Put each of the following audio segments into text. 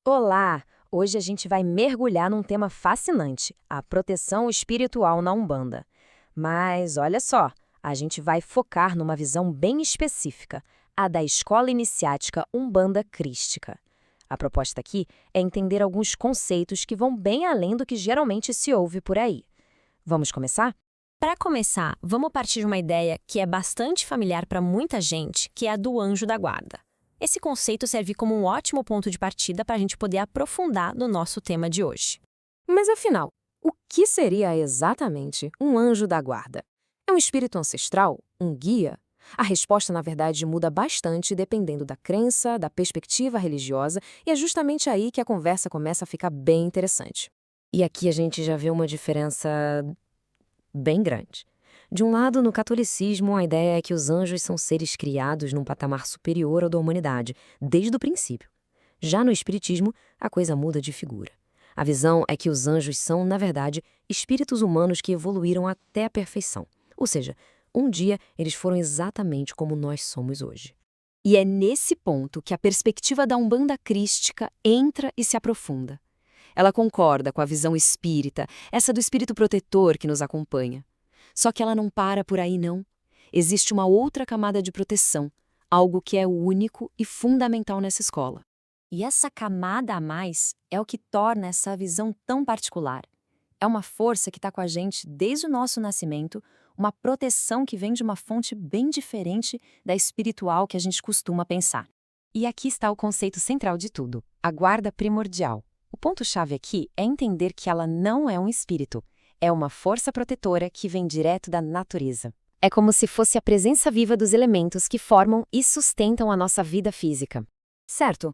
Olá! Hoje a gente vai mergulhar num tema fascinante, a proteção espiritual na Umbanda. Mas olha só, a gente vai focar numa visão bem específica, a da Escola Iniciática Umbanda Crística. A proposta aqui é entender alguns conceitos que vão bem além do que geralmente se ouve por aí. Vamos começar? Para começar, vamos partir de uma ideia que é bastante familiar para muita gente, que é a do anjo da guarda. Esse conceito serve como um ótimo ponto de partida para a gente poder aprofundar no nosso tema de hoje. Mas afinal, o que seria exatamente um anjo da guarda? É um espírito ancestral? Um guia? A resposta, na verdade, muda bastante dependendo da crença, da perspectiva religiosa, e é justamente aí que a conversa começa a ficar bem interessante. E aqui a gente já vê uma diferença bem grande. De um lado, no catolicismo, a ideia é que os anjos são seres criados num patamar superior ao da humanidade, desde o princípio. Já no espiritismo, a coisa muda de figura. A visão é que os anjos são, na verdade, espíritos humanos que evoluíram até a perfeição. Ou seja, um dia eles foram exatamente como nós somos hoje. E é nesse ponto que a perspectiva da Umbanda crística entra e se aprofunda. Ela concorda com a visão espírita, essa do espírito protetor que nos acompanha. Só que ela não para por aí, não. Existe uma outra camada de proteção, algo que é único e fundamental nessa escola. E essa camada a mais é o que torna essa visão tão particular. É uma força que está com a gente desde o nosso nascimento, uma proteção que vem de uma fonte bem diferente da espiritual que a gente costuma pensar. E aqui está o conceito central de tudo, a guarda primordial. O ponto-chave aqui é entender que ela não é um espírito, é uma força protetora que vem direto da natureza. É como se fosse a presença viva dos elementos que formam e sustentam a nossa vida física. Certo,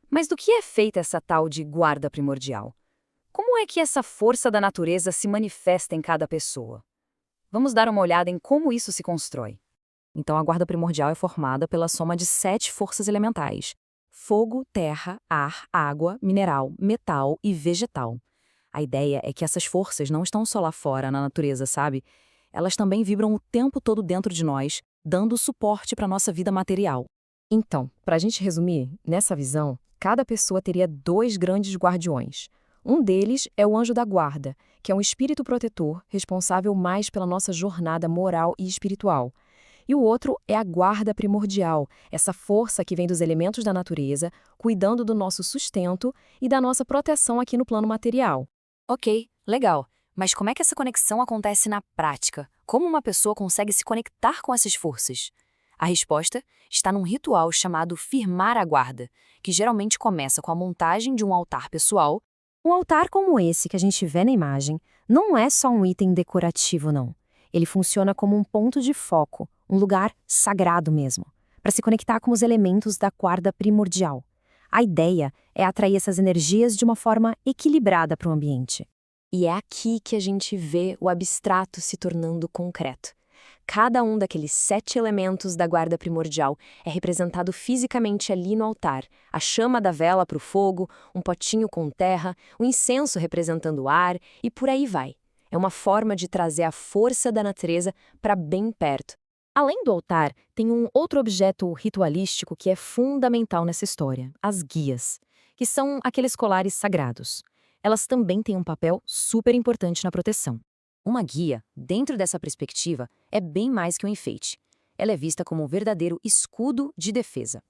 mas do que é feita essa tal de guarda primordial? Como é que essa força da natureza se manifesta em cada pessoa? Vamos dar uma olhada em como isso se constrói. Então, a guarda primordial é formada pela soma de 7 forças elementais: fogo, terra, ar, água, mineral, metal e vegetal. A ideia é que essas forças não estão só lá fora, na natureza, sabe? Elas também vibram o tempo todo dentro de nós, dando suporte para a nossa vida material. Então, para a gente resumir, nessa visão, cada pessoa teria 2 grandes guardiões. Um deles é o anjo da guarda, que é um espírito protetor responsável mais pela nossa jornada moral e espiritual. E o outro é a guarda primordial, essa força que vem dos elementos da natureza, cuidando do nosso sustento e da nossa proteção aqui no plano material. Ok, legal. Mas como é que essa conexão acontece na prática? Como uma pessoa consegue se conectar com essas forças? A resposta está num ritual chamado firmar a guarda, que geralmente começa com a montagem de um altar pessoal. Um altar como esse que a gente vê na imagem não é só um item decorativo, não. Ele funciona como um ponto de foco, um lugar sagrado mesmo, para se conectar com os elementos da guarda primordial. A ideia é atrair essas energias de uma forma equilibrada para o ambiente. E é aqui que a gente vê o abstrato se tornando concreto. Cada um daqueles 7 elementos da guarda primordial é representado fisicamente ali no altar. A chama da vela para o fogo, um potinho com terra, o incenso representando o ar e por aí vai. É uma forma de trazer a força da natureza para bem perto. Além do altar, tem um outro objeto ritualístico que é fundamental nessa história, as guias, que são aqueles colares sagrados. Elas também têm um papel super importante na proteção. Uma guia, dentro dessa perspectiva, é bem mais que um enfeite. Ela é vista como um verdadeiro escudo de defesa.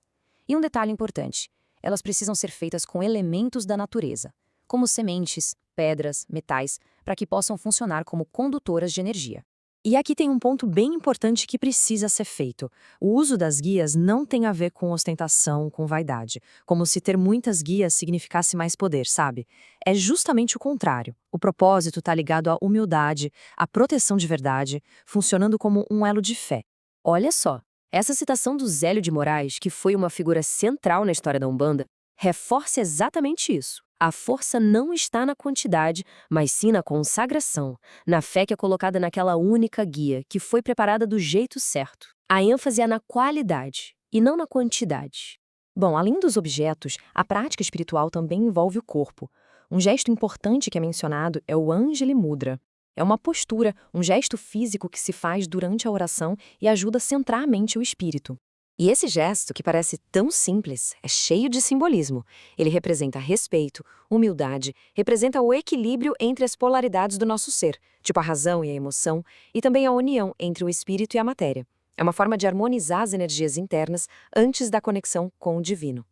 E um detalhe importante: elas precisam ser feitas com elementos da natureza, como sementes, pedras, metais, para que possam funcionar como condutoras de energia. E aqui tem um ponto bem importante que precisa ser feito. O uso das guias não tem a ver com ostentação, com vaidade, como se ter muitas guias significasse mais poder, sabe? É justamente o contrário. O propósito está ligado à humildade, à proteção de verdade, funcionando como um elo de fé. Olha só, essa citação do Zélio de Moraes, que foi uma figura central na história da Umbanda, reforça exatamente isso. A força não está na quantidade, mas sim na consagração, na fé que é colocada naquela única guia, que foi preparada do jeito certo. A ênfase é na qualidade, e não na quantidade. Bom, além dos objetos, a prática espiritual também envolve o corpo. Um gesto importante que é mencionado é o Anjali Mudra. É uma postura, um gesto físico que se faz durante a oração e ajuda a centrar a mente e o espírito. E esse gesto, que parece tão simples, é cheio de simbolismo. Ele representa respeito, humildade, representa o equilíbrio entre as polaridades do nosso ser, tipo a razão e a emoção, e também a união entre o espírito e a matéria. É uma forma de harmonizar as energias internas antes da conexão com o divino.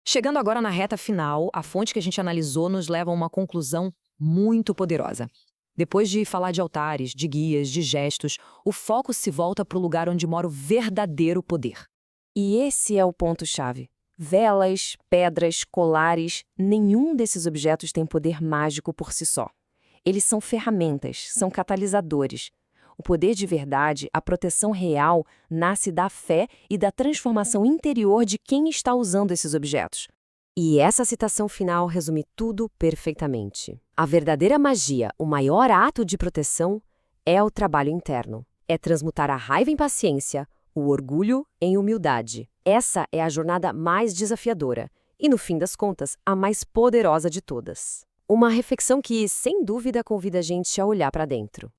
Chegando agora na reta final, a fonte que a gente analisou nos leva a uma conclusão muito poderosa. Depois de falar de altares, de guias, de gestos, o foco se volta para o lugar onde mora o verdadeiro poder. E esse é o ponto-chave. Velas, pedras, colares, nenhum desses objetos tem poder mágico por si só. Eles são ferramentas, são catalisadores. O poder de verdade, a proteção real, nasce da fé e da transformação interior de quem está usando esses objetos. E essa citação final resume tudo perfeitamente. A verdadeira magia, o maior ato de proteção, é o trabalho interno. É transmutar a raiva em paciência, o orgulho em humildade. Essa é a jornada mais desafiadora e, no fim das contas, a mais poderosa de todas. Uma reflexão que, sem dúvida, convida a gente a olhar para dentro.